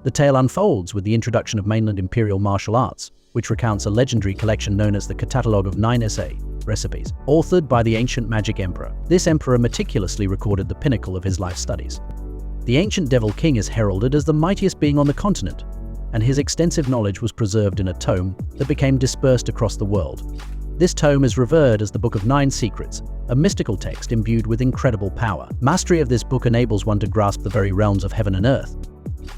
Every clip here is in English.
The tale unfolds with the introduction of mainland imperial martial arts, which recounts a legendary collection known as the Catalogue of 9 Essay recipes, authored by the ancient magic emperor. This emperor meticulously recorded the pinnacle of his life studies. The ancient Devil King is heralded as the mightiest being on the continent, and his extensive knowledge was preserved in a tome that became dispersed across the world. This tome is revered as the Book of 9 Secrets, a mystical text imbued with incredible power. Mastery of this book enables one to grasp the very realms of heaven and earth.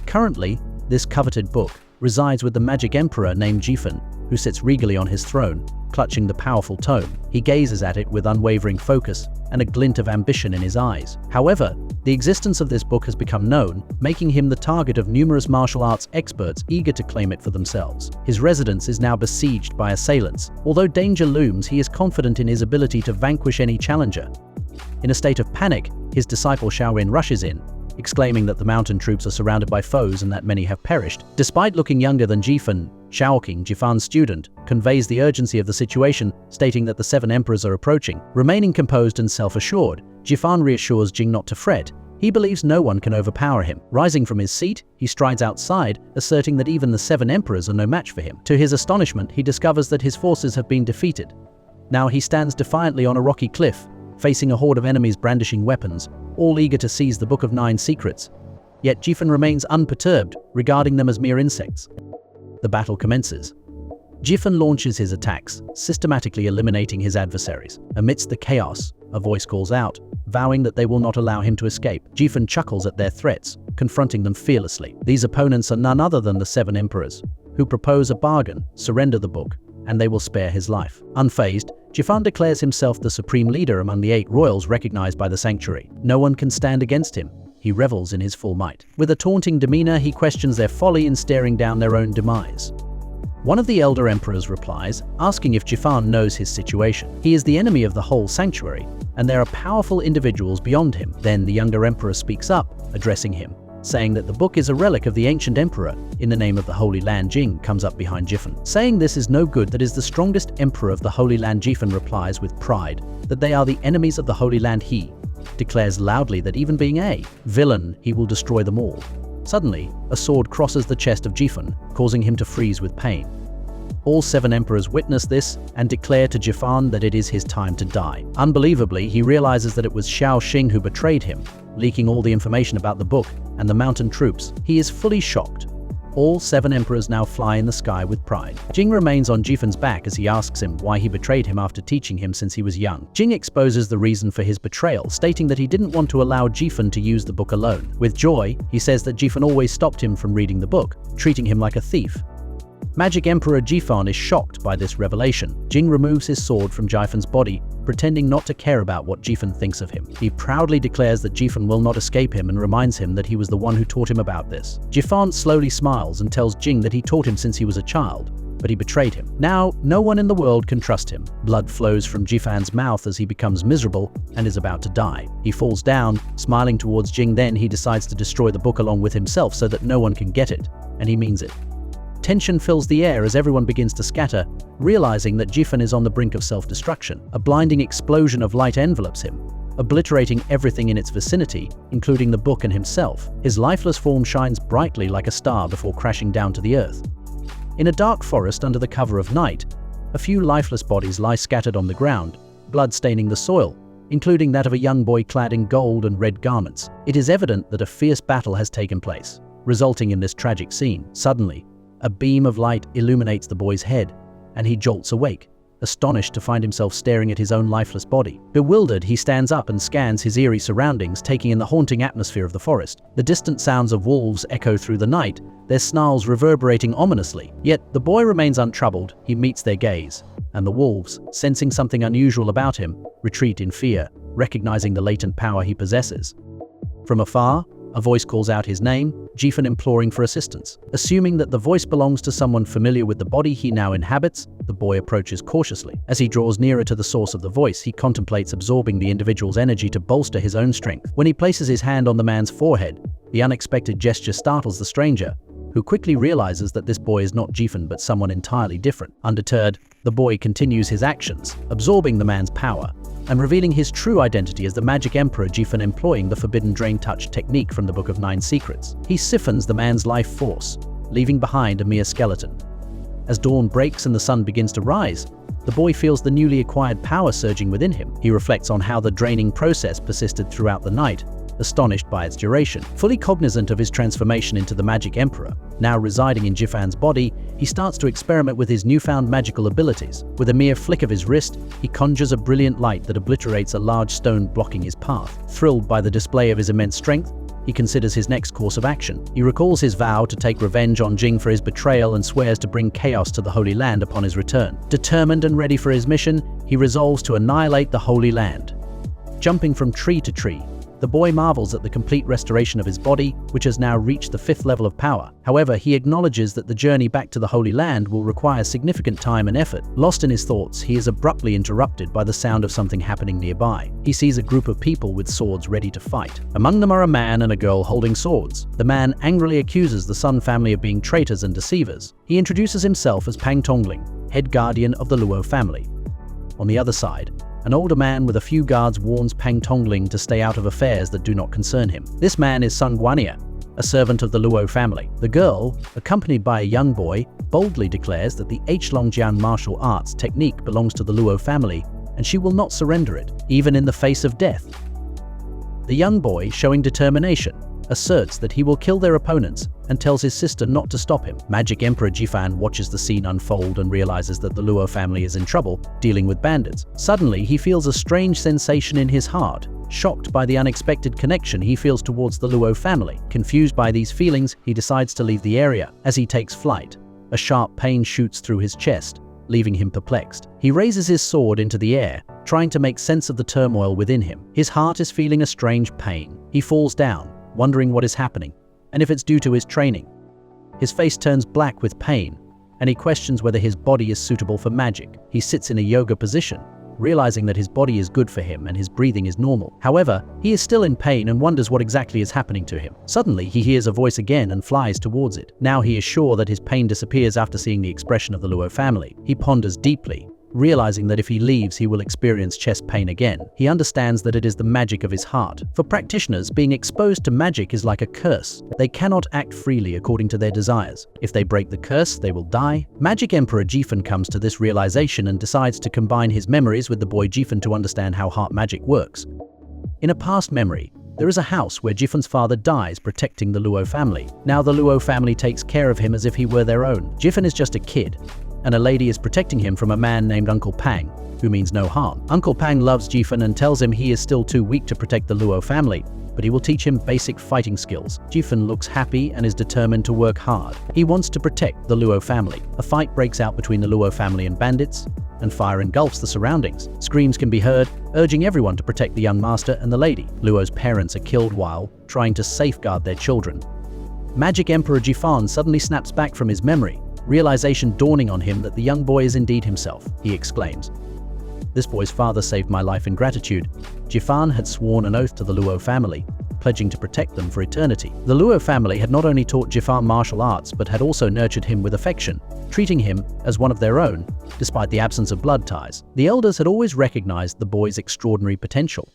Currently, this coveted book resides with the magic emperor named Jifan, who sits regally on his throne, clutching the powerful tome. He gazes at it with unwavering focus and a glint of ambition in his eyes. However, the existence of this book has become known, making him the target of numerous martial arts experts eager to claim it for themselves. His residence is now besieged by assailants. Although danger looms, he is confident in his ability to vanquish any challenger. In a state of panic, his disciple Shaolin rushes in, exclaiming that the mountain troops are surrounded by foes and that many have perished. Despite looking younger than Jifan, Shaoqing, Jifan's student, conveys the urgency of the situation, stating that the 7 emperors are approaching. Remaining composed and self-assured, Jifan reassures Jing not to fret. He believes no one can overpower him. Rising from his seat, he strides outside, asserting that even the 7 emperors are no match for him. To his astonishment, he discovers that his forces have been defeated. Now he stands defiantly on a rocky cliff, facing a horde of enemies brandishing weapons, all eager to seize the Book of 9 Secrets. Yet Jifan remains unperturbed, regarding them as mere insects. The battle commences. Jifan launches his attacks, systematically eliminating his adversaries. Amidst the chaos, a voice calls out, vowing that they will not allow him to escape. Jifan chuckles at their threats, confronting them fearlessly. These opponents are none other than the 7 emperors, who propose a bargain: surrender the book, and they will spare his life. Unfazed, Jifan declares himself the supreme leader among the 8 royals recognized by the sanctuary. No one can stand against him. He revels in his full might. With a taunting demeanor, he questions their folly in staring down their own demise. One of the elder emperors replies, asking if Jifan knows his situation. He is the enemy of the whole sanctuary, and there are powerful individuals beyond him. Then the younger emperor speaks up, addressing him, saying that the book is a relic of the ancient emperor in the name of the Holy Land. Jing comes up behind Jifan, saying this is no good, that is the strongest emperor of the Holy Land. Jifan replies with pride that they are the enemies of the Holy Land. He declares loudly that even being a villain, he will destroy them all. Suddenly, a sword crosses the chest of Jifan, causing him to freeze with pain. All 7 emperors witness this and declare to Jifan that it is his time to die. Unbelievably, he realizes that it was Shaoqing who betrayed him, leaking all the information about the book and the mountain troops. He is fully shocked. All 7 emperors now fly in the sky with pride. Jing remains on Jifan's back as he asks him why he betrayed him after teaching him since he was young. Jing exposes the reason for his betrayal, stating that he didn't want to allow Jifan to use the book alone. With joy, he says that Jifan always stopped him from reading the book, treating him like a thief. Magic Emperor Jifan is shocked by this revelation. Jing removes his sword from Jifan's body, pretending not to care about what Jifan thinks of him. He proudly declares that Jifan will not escape him and reminds him that he was the one who taught him about this. Jifan slowly smiles and tells Jing that he taught him since he was a child, but he betrayed him. Now, no one in the world can trust him. Blood flows from Jifan's mouth as he becomes miserable and is about to die. He falls down, smiling towards Jing. Then he decides to destroy the book along with himself so that no one can get it, and he means it. Tension fills the air as everyone begins to scatter, realizing that Jifan is on the brink of self-destruction. A blinding explosion of light envelops him, obliterating everything in its vicinity, including the book and himself. His lifeless form shines brightly like a star before crashing down to the earth. In a dark forest under the cover of night, a few lifeless bodies lie scattered on the ground, blood staining the soil, including that of a young boy clad in gold and red garments. It is evident that a fierce battle has taken place, resulting in this tragic scene. Suddenly, a beam of light illuminates the boy's head, and he jolts awake, astonished to find himself staring at his own lifeless body. Bewildered, he stands up and scans his eerie surroundings, taking in the haunting atmosphere of the forest. The distant sounds of wolves echo through the night, their snarls reverberating ominously. Yet the boy remains untroubled. He meets their gaze, and the wolves, sensing something unusual about him, retreat in fear, recognizing the latent power he possesses. From afar, a voice calls out his name, Jifan imploring for assistance. Assuming that the voice belongs to someone familiar with the body he now inhabits, the boy approaches cautiously. As he draws nearer to the source of the voice, he contemplates absorbing the individual's energy to bolster his own strength. When he places his hand on the man's forehead, the unexpected gesture startles the stranger, who quickly realizes that this boy is not Jifan but someone entirely different. Undeterred, the boy continues his actions, absorbing the man's power and revealing his true identity as the Magic Emperor Jifan, employing the Forbidden Drain Touch technique from the Book of Nine Secrets. He siphons the man's life force, leaving behind a mere skeleton. As dawn breaks and the sun begins to rise, the boy feels the newly acquired power surging within him. He reflects on how the draining process persisted throughout the night, astonished by its duration. Fully cognizant of his transformation into the Magic Emperor, now residing in Jifan's body, he starts to experiment with his newfound magical abilities. With a mere flick of his wrist, he conjures a brilliant light that obliterates a large stone blocking his path. Thrilled by the display of his immense strength, he considers his next course of action. He recalls his vow to take revenge on Jing for his betrayal and swears to bring chaos to the Holy Land upon his return. Determined and ready for his mission, he resolves to annihilate the Holy Land. Jumping from tree to tree, the boy marvels at the complete restoration of his body, which has now reached the 5th level of power. However, he acknowledges that the journey back to the Holy Land will require significant time and effort. Lost in his thoughts, he is abruptly interrupted by the sound of something happening nearby. He sees a group of people with swords ready to fight. Among them are a man and a girl holding swords. The man angrily accuses the Sun family of being traitors and deceivers. He introduces himself as Pang Tongling, head guardian of the Luo family. On the other side, an older man with a few guards warns Pang Tongling to stay out of affairs that do not concern him. This man is Sun Guania, a servant of the Luo family. The girl, accompanied by a young boy, boldly declares that the H-Longjian martial arts technique belongs to the Luo family and she will not surrender it, even in the face of death. The young boy, showing determination, asserts that he will kill their opponents and tells his sister not to stop him. Magic Emperor Jifan watches the scene unfold and realizes that the Luo family is in trouble, dealing with bandits. Suddenly, he feels a strange sensation in his heart. Shocked by the unexpected connection he feels towards the Luo family. Confused by these feelings, he decides to leave the area. As he takes flight, a sharp pain shoots through his chest, leaving him perplexed. He raises his sword into the air, trying to make sense of the turmoil within him. His heart is feeling a strange pain. He falls down, wondering what is happening, and if it's due to his training. His face turns black with pain, and he questions whether his body is suitable for magic. He sits in a yoga position, realizing that his body is good for him and his breathing is normal. However, he is still in pain and wonders what exactly is happening to him. Suddenly, he hears a voice again and flies towards it. Now he is sure that his pain disappears after seeing the expression of the Luo family. He ponders deeply, realizing that if he leaves, he will experience chest pain again. He understands that it is the magic of his heart. For practitioners, being exposed to magic is like a curse. They cannot act freely according to their desires. If they break the curse, they will die. Magic Emperor Jifan comes to this realization and decides to combine his memories with the boy Jifan to understand how heart magic works. In a past memory, there is a house where Jifan's father dies protecting the Luo family. Now the Luo family takes care of him as if he were their own. Jifan is just a kid, and a lady is protecting him from a man named Uncle Pang, who means no harm. Uncle Pang loves Jifan and tells him he is still too weak to protect the Luo family, but he will teach him basic fighting skills. Jifan looks happy and is determined to work hard. He wants to protect the Luo family. A fight breaks out between the Luo family and bandits, and fire engulfs the surroundings. Screams can be heard, urging everyone to protect the young master and the lady. Luo's parents are killed while trying to safeguard their children. Magic Emperor Jifan suddenly snaps back from his memory, realization dawning on him that the young boy is indeed himself. He exclaims, "This boy's father saved my life in gratitude." Jifan had sworn an oath to the Luo family, pledging to protect them for eternity. The Luo family had not only taught Jifan martial arts, but had also nurtured him with affection, treating him as one of their own, despite the absence of blood ties. The elders had always recognized the boy's extraordinary potential.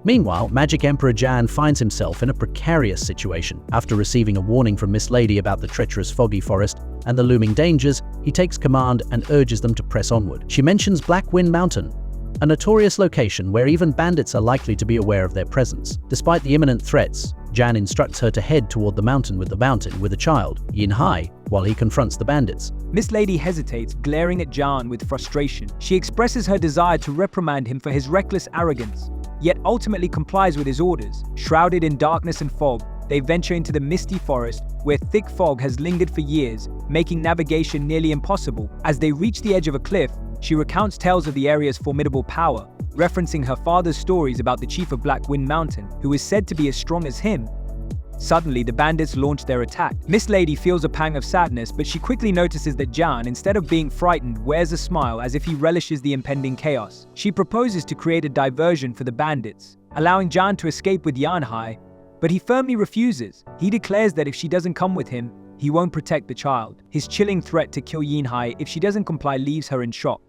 Meanwhile, Magic Emperor Jan finds himself in a precarious situation. After receiving a warning from Miss Lady about the treacherous foggy forest and the looming dangers, he takes command and urges them to press onward. She mentions Black Wind Mountain, a notorious location where even bandits are likely to be aware of their presence. Despite the imminent threats, Jan instructs her to head toward the mountain with a child, Yin Hai, while he confronts the bandits. Miss Lady hesitates, glaring at Jan with frustration. She expresses her desire to reprimand him for his reckless arrogance, yet ultimately complies with his orders. Shrouded in darkness and fog, they venture into the misty forest, where thick fog has lingered for years, making navigation nearly impossible. As they reach the edge of a cliff, she recounts tales of the area's formidable power, referencing her father's stories about the chief of Black Wind Mountain, who is said to be as strong as him. Suddenly, the bandits launch their attack. Miss Lady feels a pang of sadness, but she quickly notices that Jan, instead of being frightened, wears a smile as if he relishes the impending chaos. She proposes to create a diversion for the bandits, allowing Jan to escape with Yan Hai, but he firmly refuses. He declares that if she doesn't come with him, he won't protect the child. His chilling threat to kill Yinhai if she doesn't comply leaves her in shock.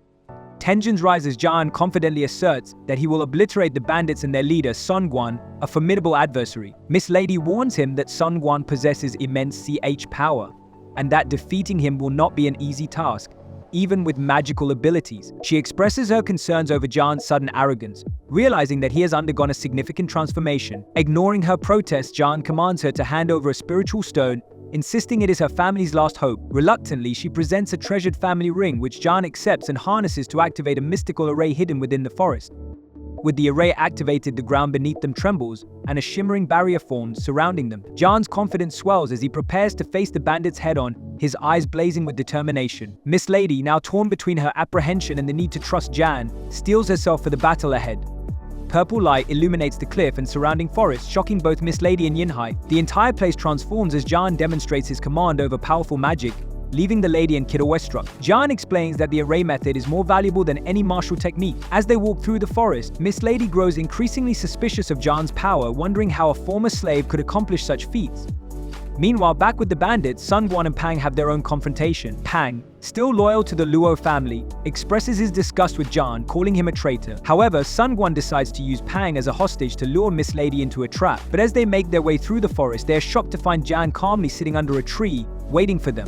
Tensions rise as Jian confidently asserts that he will obliterate the bandits and their leader, Sun Guan, a formidable adversary. Miss Lady warns him that Sun Guan possesses immense CH power, and that defeating him will not be an easy task, even with magical abilities. She expresses her concerns over Jian's sudden arrogance, realizing that he has undergone a significant transformation. Ignoring her protests, Jian commands her to hand over a spiritual stone, insisting it is her family's last hope. Reluctantly, she presents a treasured family ring, which Jian accepts and harnesses to activate a mystical array hidden within the forest. With the array activated, the ground beneath them trembles, and a shimmering barrier forms surrounding them. Jian's confidence swells as he prepares to face the bandits head-on, his eyes blazing with determination. Miss Lady, now torn between her apprehension and the need to trust Jian, steels herself for the battle ahead. Purple light illuminates the cliff and surrounding forest, shocking both Miss Lady and Yinhai. The entire place transforms as Jian demonstrates his command over powerful magic, leaving the lady and kid awestruck. Jian explains that the array method is more valuable than any martial technique. As they walk through the forest, Miss Lady grows increasingly suspicious of Jian's power, wondering how a former slave could accomplish such feats. Meanwhile, back with the bandits, Sun Guan and Pang have their own confrontation. Pang, still loyal to the Luo family, expresses his disgust with Jian, calling him a traitor. However, Sun Guan decides to use Pang as a hostage to lure Miss Lady into a trap. But as they make their way through the forest, they are shocked to find Jian calmly sitting under a tree, waiting for them.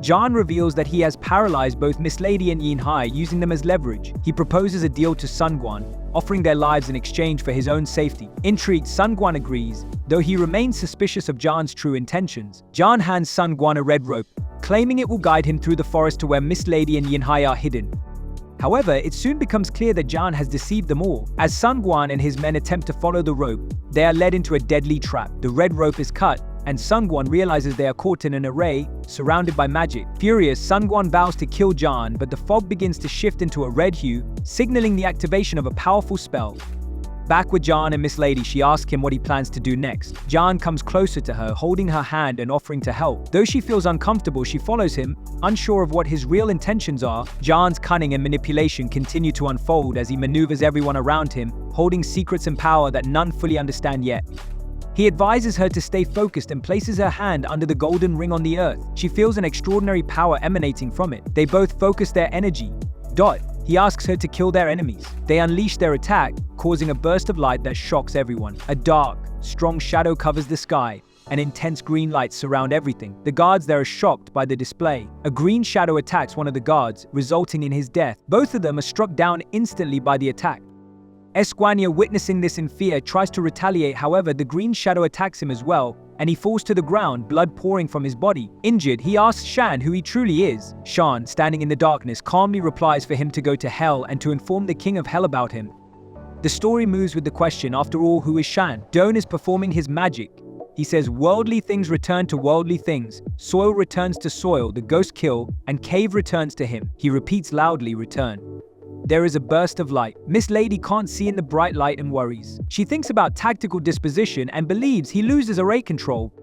Jian reveals that he has paralyzed both Miss Lady and Yinhai, using them as leverage. He proposes a deal to Sun Guan, offering their lives in exchange for his own safety. Intrigued, Sun Guan agrees, though he remains suspicious of Jian's true intentions. Jian hands Sun Guan a red rope, claiming it will guide him through the forest to where Miss Lady and Yinhai are hidden. However, it soon becomes clear that Jian has deceived them all. As Sun Guan and his men attempt to follow the rope, they are led into a deadly trap. The red rope is cut, and Sun Guan realizes they are caught in an array, surrounded by magic. Furious, Sun Guan vows to kill Jian, but the fog begins to shift into a red hue, signaling the activation of a powerful spell. Back with Jian and Miss Lady, she asks him what he plans to do next. Jian comes closer to her, holding her hand and offering to help. Though she feels uncomfortable, she follows him, unsure of what his real intentions are. Jian's cunning and manipulation continue to unfold as he maneuvers everyone around him, holding secrets and power that none fully understand yet. He advises her to stay focused and places her hand under the golden ring on the earth. She feels an extraordinary power emanating from it. They both focus their energy. He asks her to kill their enemies. They unleash their attack, causing a burst of light that shocks everyone. A dark, strong shadow covers the sky, and intense green lights surround everything. The guards there are shocked by the display. A green shadow attacks one of the guards, resulting in his death. Both of them are struck down instantly by the attack. Esquania, witnessing this in fear, tries to retaliate. However, the green shadow attacks him as well, and he falls to the ground, blood pouring from his body. Injured, he asks Shan who he truly is. Shan, standing in the darkness, calmly replies for him to go to hell and to inform the king of hell about him. The story moves with the question, after all, who is Shan? Doan is performing his magic. He says worldly things return to worldly things, soil returns to soil, the ghost kill, and cave returns to him. He repeats loudly, return. There is a burst of light. Miss Lady can't see in the bright light and worries. She thinks about tactical disposition and believes he loses array control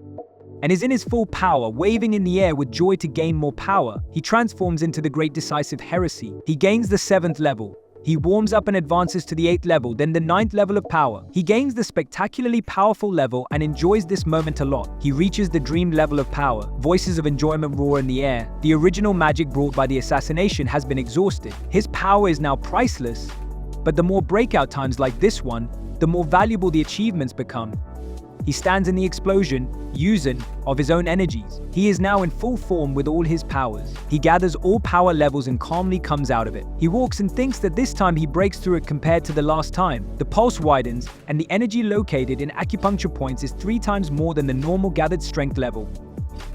and is in his full power, waving in the air with joy to gain more power. He transforms into the great decisive heresy. He gains the 7th level. He warms up and advances to the 8th level, then the 9th level of power. He gains the spectacularly powerful level and enjoys this moment a lot. He reaches the dreamed level of power. Voices of enjoyment roar in the air. The original magic brought by the assassination has been exhausted. His power is now priceless, but the more breakout times like this one, the more valuable the achievements become. He stands in the explosion, using of his own energies. He is now in full form with all his powers. He gathers all power levels and calmly comes out of it. He walks and thinks that this time he breaks through it compared to the last time. The pulse widens, and the energy located in acupuncture points is 3 times more than the normal gathered strength level.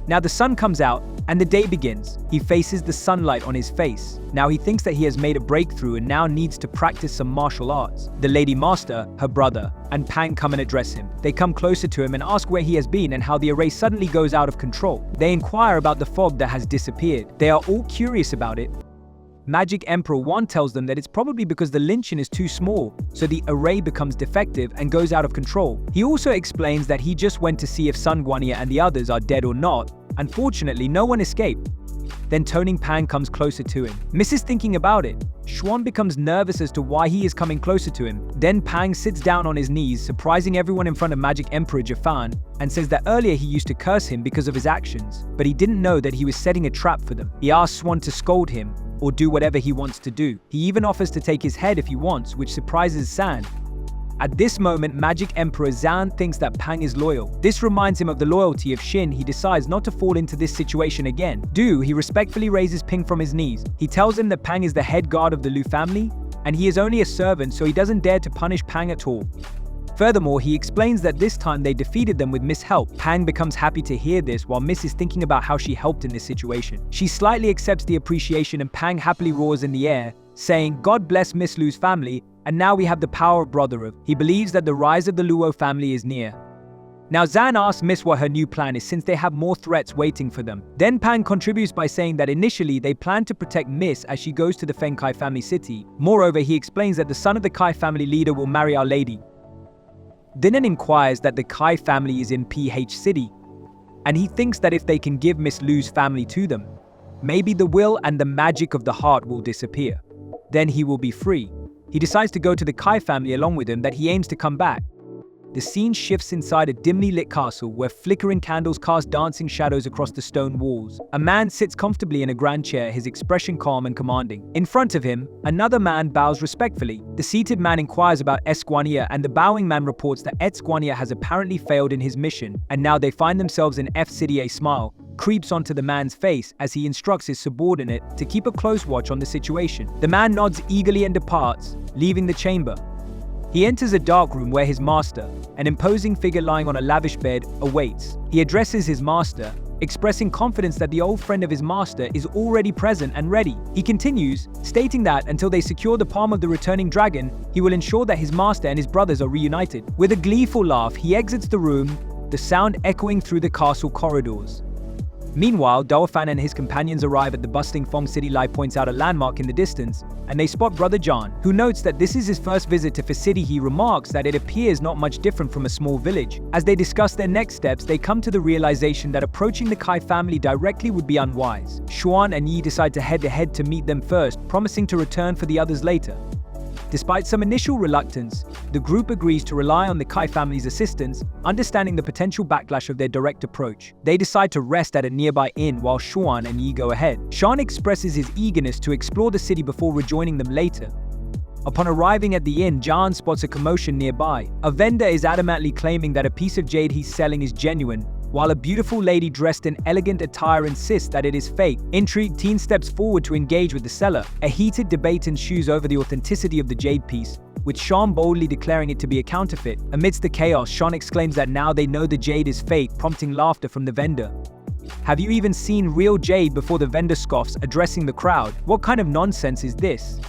Now the sun comes out, and the day begins. He faces the sunlight on his face. Now he thinks that he has made a breakthrough and now needs to practice some martial arts. The Lady Master, her brother, and Pang come and address him. They come closer to him and ask where he has been and how the array suddenly goes out of control. They inquire about the fog that has disappeared. They are all curious about it. Magic Emperor Wan tells them that it's probably because the Linchin is too small, so the array becomes defective and goes out of control. He also explains that he just went to see if Sun Guania and the others are dead or not. Unfortunately, no one escaped. Then Toning Pang comes closer to him. Mrs. thinking about it, Xuan becomes nervous as to why he is coming closer to him. Then Pang sits down on his knees, surprising everyone in front of Magic Emperor Jafan, and says that earlier he used to curse him because of his actions, but he didn't know that he was setting a trap for them. He asks Xuan to scold him, or do whatever he wants to do. He even offers to take his head if he wants, which surprises San. At this moment, Magic Emperor Zan thinks that Pang is loyal. This reminds him of the loyalty of Shin. He decides not to fall into this situation again. He respectfully raises Ping from his knees. He tells him that Pang is the head guard of the Lu family, and he is only a servant, so he doesn't dare to punish Pang at all. Furthermore, he explains that this time they defeated them with Miss Help. Pang becomes happy to hear this while Miss is thinking about how she helped in this situation. She slightly accepts the appreciation and Pang happily roars in the air, saying, "God bless Miss Lu's family, and now we have the power of brotherhood." He believes that the rise of the Luo family is near. Now Zan asks Miss what her new plan is since they have more threats waiting for them. Then Pang contributes by saying that initially they plan to protect Miss as she goes to the Feng Kai family city. Moreover, he explains that the son of the Kai family leader will marry Our Lady. Dinan inquires that the Kai family is in PH City, and he thinks that if they can give Miss Lu's family to them, maybe the will and the magic of the heart will disappear. Then he will be free. He decides to go to the Kai family along with him, that he aims to come back. The scene shifts inside a dimly lit castle where flickering candles cast dancing shadows across the stone walls. A man sits comfortably in a grand chair, his expression calm and commanding. In front of him, another man bows respectfully. The seated man inquires about Esquania, and the bowing man reports that Esquania has apparently failed in his mission, and now they find themselves in F City. A smile creeps onto the man's face as he instructs his subordinate to keep a close watch on the situation. The man nods eagerly and departs, leaving the chamber. He enters a dark room where his master, an imposing figure lying on a lavish bed, awaits. He addresses his master, expressing confidence that the old friend of his master is already present and ready. He continues, stating that until they secure the palm of the returning dragon, he will ensure that his master and his brothers are reunited. With a gleeful laugh, he exits the room, the sound echoing through the castle corridors. Meanwhile, Daofan and his companions arrive at the bustling Fong City. Lai points out a landmark in the distance, and they spot Brother John, who notes that this is his first visit to F City. He remarks that it appears not much different from a small village. As they discuss their next steps, they come to the realization that approaching the Kai family directly would be unwise. Xuan and Yi decide to head ahead to meet them first, promising to return for the others later. Despite some initial reluctance, the group agrees to rely on the Kai family's assistance, understanding the potential backlash of their direct approach. They decide to rest at a nearby inn while Xuan and Yi go ahead. Shan expresses his eagerness to explore the city before rejoining them later. Upon arriving at the inn, Jan spots a commotion nearby. A vendor is adamantly claiming that a piece of jade he's selling is genuine, while a beautiful lady dressed in elegant attire insists that it is fake. Intrigued, Teen steps forward to engage with the seller. A heated debate ensues over the authenticity of the jade piece, with Sean boldly declaring it to be a counterfeit. Amidst the chaos, Sean exclaims that now they know the jade is fake, prompting laughter from the vendor. "Have you even seen real jade before?" the vendor scoffs, addressing the crowd. "What kind of nonsense is this?"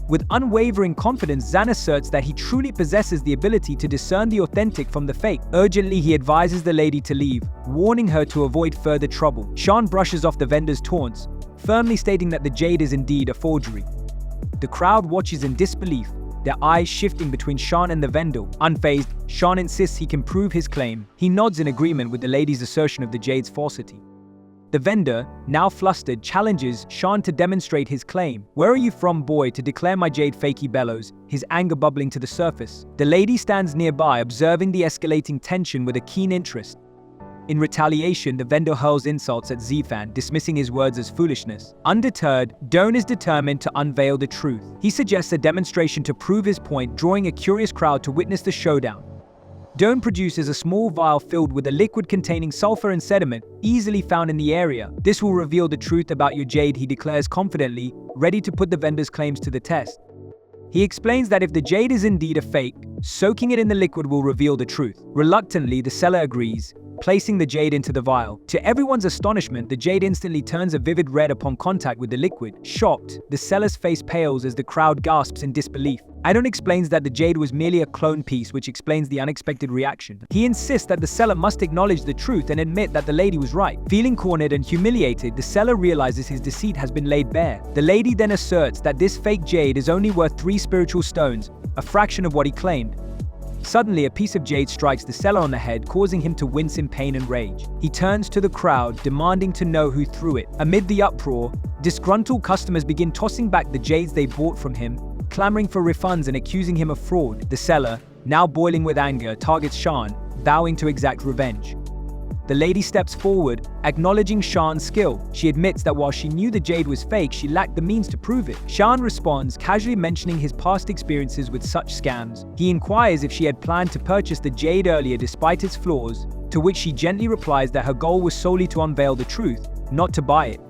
With unwavering confidence, Zan asserts that he truly possesses the ability to discern the authentic from the fake. Urgently, he advises the lady to leave, warning her to avoid further trouble. Sean brushes off the vendor's taunts, firmly stating that the jade is indeed a forgery. The crowd watches in disbelief, their eyes shifting between Sean and the vendor. Unfazed, Sean insists he can prove his claim. He nods in agreement with the lady's assertion of the jade's falsity. The vendor, now flustered, challenges Sean to demonstrate his claim. "Where are you from, boy, to declare my jade fake?" he bellows, his anger bubbling to the surface. The lady stands nearby, observing the escalating tension with a keen interest. In retaliation, the vendor hurls insults at Zifan, dismissing his words as foolishness. Undeterred, Doan is determined to unveil the truth. He suggests a demonstration to prove his point, drawing a curious crowd to witness the showdown. Doan produces a small vial filled with a liquid containing sulfur and sediment, easily found in the area. "This will reveal the truth about your jade," he declares confidently, ready to put the vendor's claims to the test. He explains that if the jade is indeed a fake, soaking it in the liquid will reveal the truth. Reluctantly, the seller agrees, placing the jade into the vial. To everyone's astonishment, the jade instantly turns a vivid red upon contact with the liquid. Shocked, the seller's face pales as the crowd gasps in disbelief. Adon explains that the jade was merely a clone piece, which explains the unexpected reaction. He insists that the seller must acknowledge the truth and admit that the lady was right. Feeling cornered and humiliated, the seller realizes his deceit has been laid bare. The lady then asserts that this fake jade is only worth 3 spiritual stones, a fraction of what he claimed. Suddenly, a piece of jade strikes the seller on the head, causing him to wince in pain and rage. He turns to the crowd, demanding to know who threw it. Amid the uproar, disgruntled customers begin tossing back the jades they bought from him, clamoring for refunds and accusing him of fraud. The seller, now boiling with anger, targets Sean, vowing to exact revenge. The lady steps forward, acknowledging Sean's skill. She admits that while she knew the jade was fake, she lacked the means to prove it. Sean responds, casually mentioning his past experiences with such scams. He inquires if she had planned to purchase the jade earlier despite its flaws, to which she gently replies that her goal was solely to unveil the truth, not to buy it.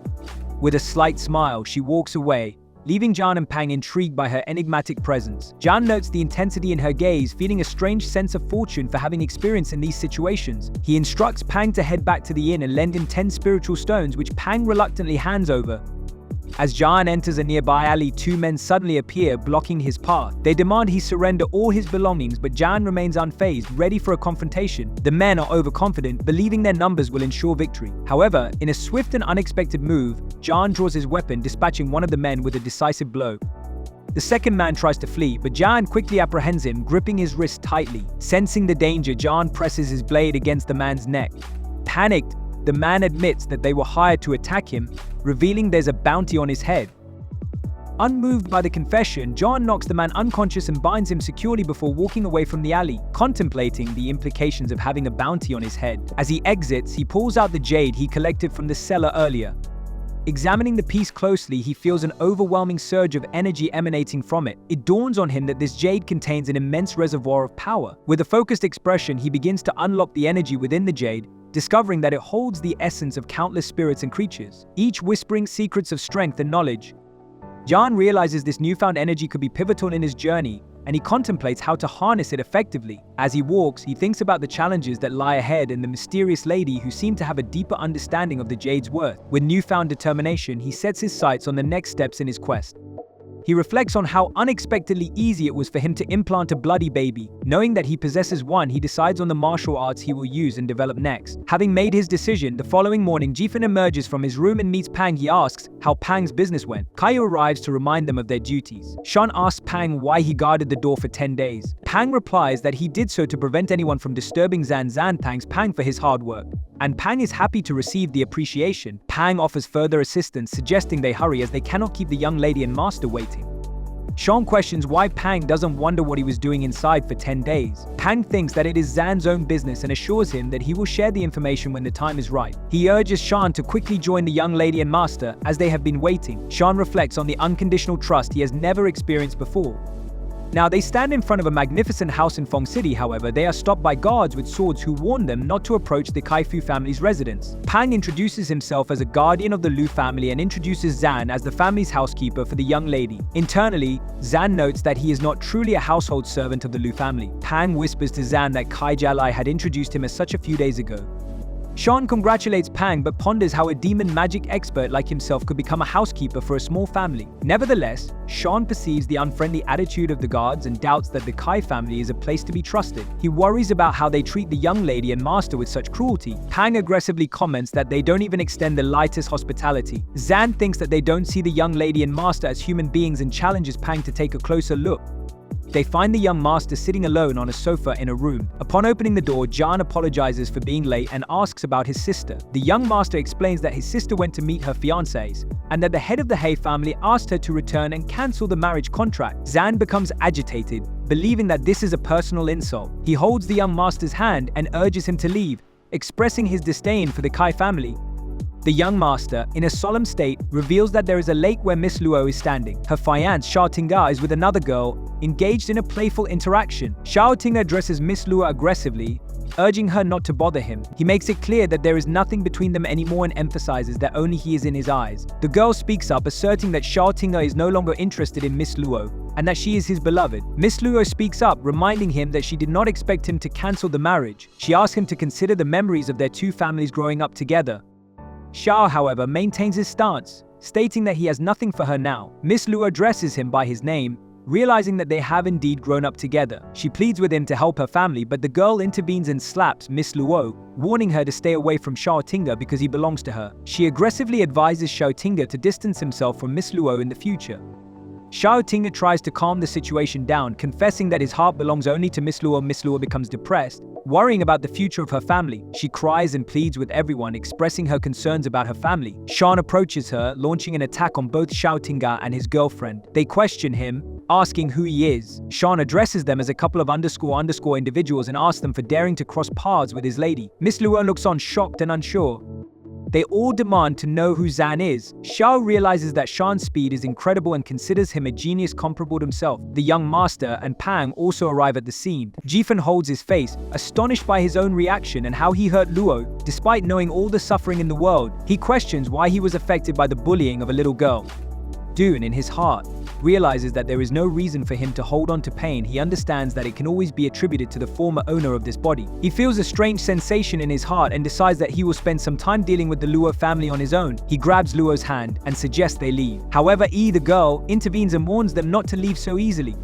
With a slight smile, she walks away, leaving Jan and Pang intrigued by her enigmatic presence. Jan notes the intensity in her gaze, feeling a strange sense of fortune for having experience in these situations. He instructs Pang to head back to the inn and lend him 10 spiritual stones, which Pang reluctantly hands over. As Jan enters a nearby alley, two men suddenly appear, blocking his path. They demand he surrender all his belongings, but Jan remains unfazed, ready for a confrontation. The men are overconfident, believing their numbers will ensure victory. However, in a swift and unexpected move, Jan draws his weapon, dispatching one of the men with a decisive blow. The second man tries to flee, but Jan quickly apprehends him, gripping his wrist tightly. Sensing the danger, Jan presses his blade against the man's neck. Panicked, the man admits that they were hired to attack him, revealing there's a bounty on his head. Unmoved by the confession, Jan knocks the man unconscious and binds him securely before walking away from the alley, contemplating the implications of having a bounty on his head. As he exits, he pulls out the jade he collected from the seller earlier. Examining the piece closely, he feels an overwhelming surge of energy emanating from it. It dawns on him that this jade contains an immense reservoir of power. With a focused expression, he begins to unlock the energy within the jade, discovering that it holds the essence of countless spirits and creatures, each whispering secrets of strength and knowledge. Jan realizes this newfound energy could be pivotal in his journey, and he contemplates how to harness it effectively. As he walks, he thinks about the challenges that lie ahead and the mysterious lady who seemed to have a deeper understanding of the jade's worth. With newfound determination, he sets his sights on the next steps in his quest. He reflects on how unexpectedly easy it was for him to implant a bloody baby. Knowing that he possesses one, he decides on the martial arts he will use and develop next. Having made his decision, the following morning, Jifan emerges from his room and meets Pang. He asks how Pang's business went. Caillou arrives to remind them of their duties. Sean asks Pang why he guarded the door for 10 days. Pang replies that he did so to prevent anyone from disturbing Zan. Zan thanks Pang for his hard work, and Pang is happy to receive the appreciation. Pang offers further assistance, suggesting they hurry as they cannot keep the young lady and master waiting. Sean questions why Pang doesn't wonder what he was doing inside for 10 days. Pang thinks that it is Zan's own business and assures him that he will share the information when the time is right. He urges Sean to quickly join the young lady and master as they have been waiting. Sean reflects on the unconditional trust he has never experienced before. Now, they stand in front of a magnificent house in Fong City. However, they are stopped by guards with swords who warn them not to approach the Kaifu family's residence. Pang introduces himself as a guardian of the Lu family and introduces Zan as the family's housekeeper for the young lady. Internally, Zan notes that he is not truly a household servant of the Lu family. Pang whispers to Zan that Kai Jalai had introduced him as such a few days ago. Sean congratulates Pang but ponders how a demon magic expert like himself could become a housekeeper for a small family. Nevertheless, Sean perceives the unfriendly attitude of the guards and doubts that the Kai family is a place to be trusted. He worries about how they treat the young lady and master with such cruelty. Pang aggressively comments that they don't even extend the lightest hospitality. Zan thinks that they don't see the young lady and master as human beings and challenges Pang to take a closer look. They find the young master sitting alone on a sofa in a room. Upon opening the door, Jan apologizes for being late and asks about his sister. The young master explains that his sister went to meet her fiancés, and that the head of the He family asked her to return and cancel the marriage contract. Zan becomes agitated, believing that this is a personal insult. He holds the young master's hand and urges him to leave, expressing his disdain for the Kai family. The young master, in a solemn state, reveals that there is a lake where Miss Luo is standing. Her fiancé, Xiao Tinga, is with another girl, engaged in a playful interaction. Xiao Tinga addresses Miss Luo aggressively, urging her not to bother him. He makes it clear that there is nothing between them anymore and emphasizes that only he is in his eyes. The girl speaks up, asserting that Xiao Tinga is no longer interested in Miss Luo, and that she is his beloved. Miss Luo speaks up, reminding him that she did not expect him to cancel the marriage. She asks him to consider the memories of their two families growing up together. Xiao, however, maintains his stance, stating that he has nothing for her now. Miss Luo addresses him by his name, realizing that they have indeed grown up together. She pleads with him to help her family, but the girl intervenes and slaps Miss Luo, warning her to stay away from Xiao Tinga because he belongs to her. She aggressively advises Xiao Tinga to distance himself from Miss Luo in the future. Xiao Tinga tries to calm the situation down, confessing that his heart belongs only to Miss Luo. Miss Luo becomes depressed, worrying about the future of her family. She cries and pleads with everyone, expressing her concerns about her family. Shan approaches her, launching an attack on both Xiao Tinga and his girlfriend. They question him, asking who he is. Shan addresses them as a couple of underscore individuals and asks them for daring to cross paths with his lady. Miss Luo looks on shocked and unsure. They all demand to know who Zan is. Xiao realizes that Shan's speed is incredible and considers him a genius comparable to himself. The young master and Pang also arrive at the scene. Jifan holds his face, astonished by his own reaction and how he hurt Luo. Despite knowing all the suffering in the world, he questions why he was affected by the bullying of a little girl. Dune, in his heart, realizes that there is no reason for him to hold on to pain. He understands that it can always be attributed to the former owner of this body. He feels a strange sensation in his heart and decides that he will spend some time dealing with the Luo family on his own. He grabs Luo's hand and suggests they leave. However, the girl, intervenes and warns them not to leave so easily.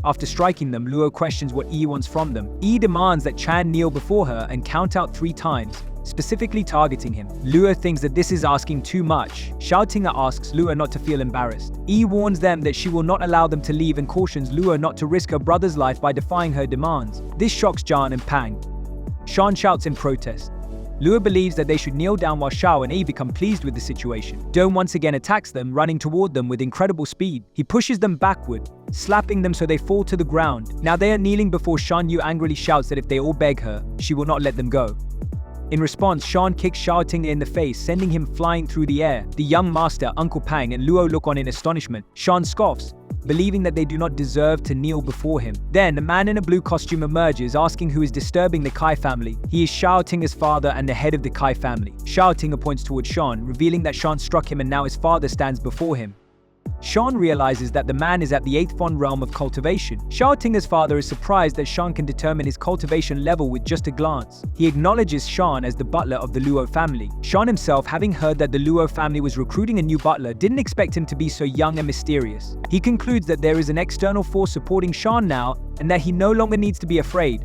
After striking them, Luo questions what wants from them. Demands that Chan kneel before her and count out 3 times, specifically targeting him. Luo thinks that this is asking too much. Xiao Tinga asks Luo not to feel embarrassed. Warns them that she will not allow them to leave and cautions Luo not to risk her brother's life by defying her demands. This shocks Jan and Pang. Shan shouts in protest. Luo believes that they should kneel down while Xiao and become pleased with the situation. Dome once again attacks them, running toward them with incredible speed. He pushes them backward, slapping them so they fall to the ground. Now they are kneeling before Shan Yu angrily shouts that if they all beg her, she will not let them go. In response, Shan kicks Xiao Tinga in the face, sending him flying through the air. The young master, Uncle Pang, and Luo look on in astonishment. Shan scoffs, believing that they do not deserve to kneel before him. Then, a man in a blue costume emerges, asking who is disturbing the Kai family. He is Xiao Tinga's father and the head of the Kai family. Xiao Tinga points towards Shan, revealing that Shan struck him and now his father stands before him. Shan realizes that the man is at the 8th fond realm of cultivation. Xiao Tinga's father is surprised that Shan can determine his cultivation level with just a glance. He acknowledges Shan as the butler of the Luo family. Shan himself, having heard that the Luo family was recruiting a new butler, didn't expect him to be so young and mysterious. He concludes that there is an external force supporting Shan now and that he no longer needs to be afraid.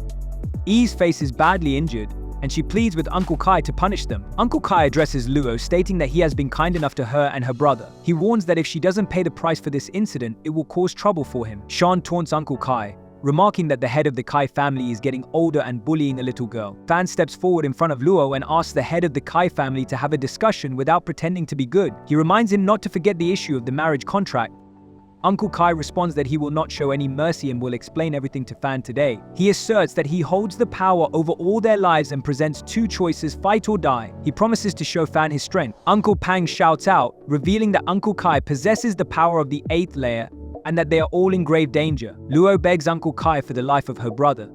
Yi's face is badly injured, and she pleads with Uncle Kai to punish them. Uncle Kai addresses Luo, stating that he has been kind enough to her and her brother. He warns that if she doesn't pay the price for this incident, it will cause trouble for him. Shan taunts Uncle Kai, remarking that the head of the Kai family is getting older and bullying a little girl. Fan steps forward in front of Luo and asks the head of the Kai family to have a discussion without pretending to be good. He reminds him not to forget the issue of the marriage contract. Uncle Kai responds that he will not show any mercy and will explain everything to Fan today. He asserts that he holds the power over all their lives and presents 2 choices: fight or die. He promises to show Fan his strength. Uncle Pang shouts out, revealing that Uncle Kai possesses the power of the 8th layer and that they are all in grave danger. Luo begs Uncle Kai for the life of her brother.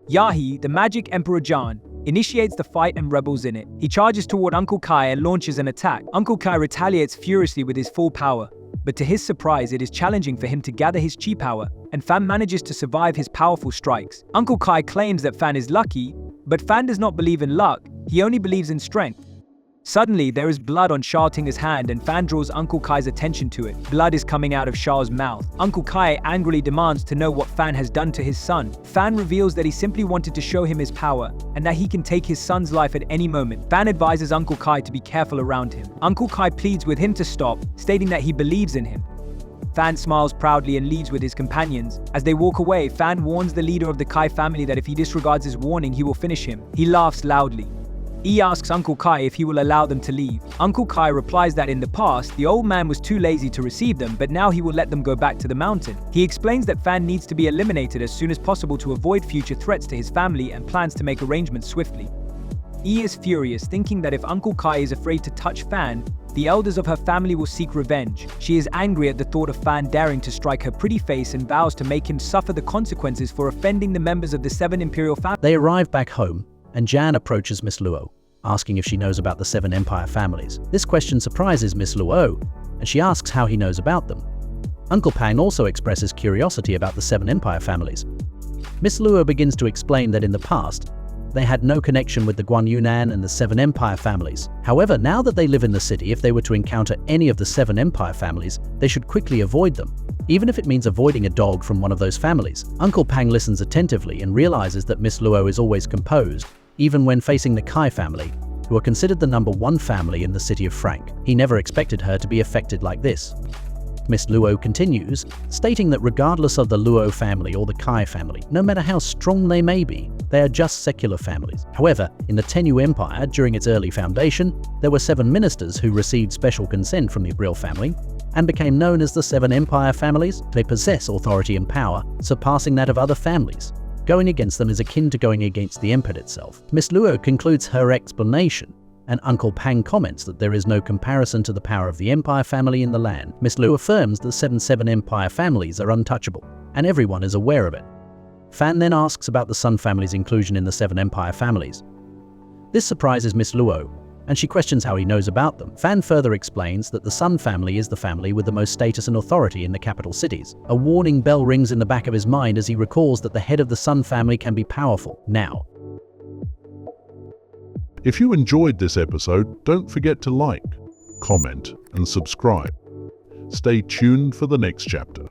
Yahi, the magic Emperor Jan, initiates the fight and rebels in it. He charges toward Uncle Kai and launches an attack. Uncle Kai retaliates furiously with his full power, but to his surprise, it is challenging for him to gather his chi power, and Fan manages to survive his powerful strikes. Uncle Kai claims that Fan is lucky, but Fan does not believe in luck, he only believes in strength. Suddenly, there is blood on Xiao Tinga's hand and Fan draws Uncle Kai's attention to it. Blood is coming out of Xiao's mouth. Uncle Kai angrily demands to know what Fan has done to his son. Fan reveals that he simply wanted to show him his power and that he can take his son's life at any moment. Fan advises Uncle Kai to be careful around him. Uncle Kai pleads with him to stop, stating that he believes in him. Fan smiles proudly and leaves with his companions. As they walk away, Fan warns the leader of the Kai family that if he disregards his warning, he will finish him. He laughs loudly. He asks Uncle Kai if he will allow them to leave. Uncle Kai replies that in the past, the old man was too lazy to receive them, but now he will let them go back to the mountain. He explains that Fan needs to be eliminated as soon as possible to avoid future threats to his family and plans to make arrangements swiftly. Yi is furious, thinking that if Uncle Kai is afraid to touch Fan, the elders of her family will seek revenge. She is angry at the thought of Fan daring to strike her pretty face and vows to make him suffer the consequences for offending the members of the 7 imperial families. They arrive back home, and Jan approaches Miss Luo, asking if she knows about the 7 empire families. This question surprises Miss Luo, and she asks how he knows about them. Uncle Pang also expresses curiosity about the 7 empire families. Miss Luo begins to explain that in the past, they had no connection with the Guan Yunan and the 7 empire families. However, now that they live in the city, if they were to encounter any of the 7 empire families, they should quickly avoid them, even if it means avoiding a dog from one of those families. Uncle Pang listens attentively and realizes that Miss Luo is always composed, even when facing the Kai family, who are considered the #1 family in the city of Frank. He never expected her to be affected like this. Miss Luo continues, stating that regardless of the Luo family or the Kai family, no matter how strong they may be, they are just secular families. However, in the Tenyu Empire, during its early foundation, there were 7 ministers who received special consent from the real family and became known as the 7 Empire families. They possess authority and power, surpassing that of other families. Going against them is akin to going against the Emperor itself. Miss Luo concludes her explanation, and Uncle Pang comments that there is no comparison to the power of the Empire family in the land. Miss Luo affirms the 7 Empire families are untouchable, and everyone is aware of it. Fan then asks about the Sun family's inclusion in the 7 Empire families. This surprises Miss Luo, and she questions how he knows about them. Fan further explains that the Sun family is the family with the most status and authority in the capital cities. A warning bell rings in the back of his mind as he recalls that the head of the Sun family can be powerful. Now, if you enjoyed this episode, don't forget to like, comment, and subscribe. Stay tuned for the next chapter.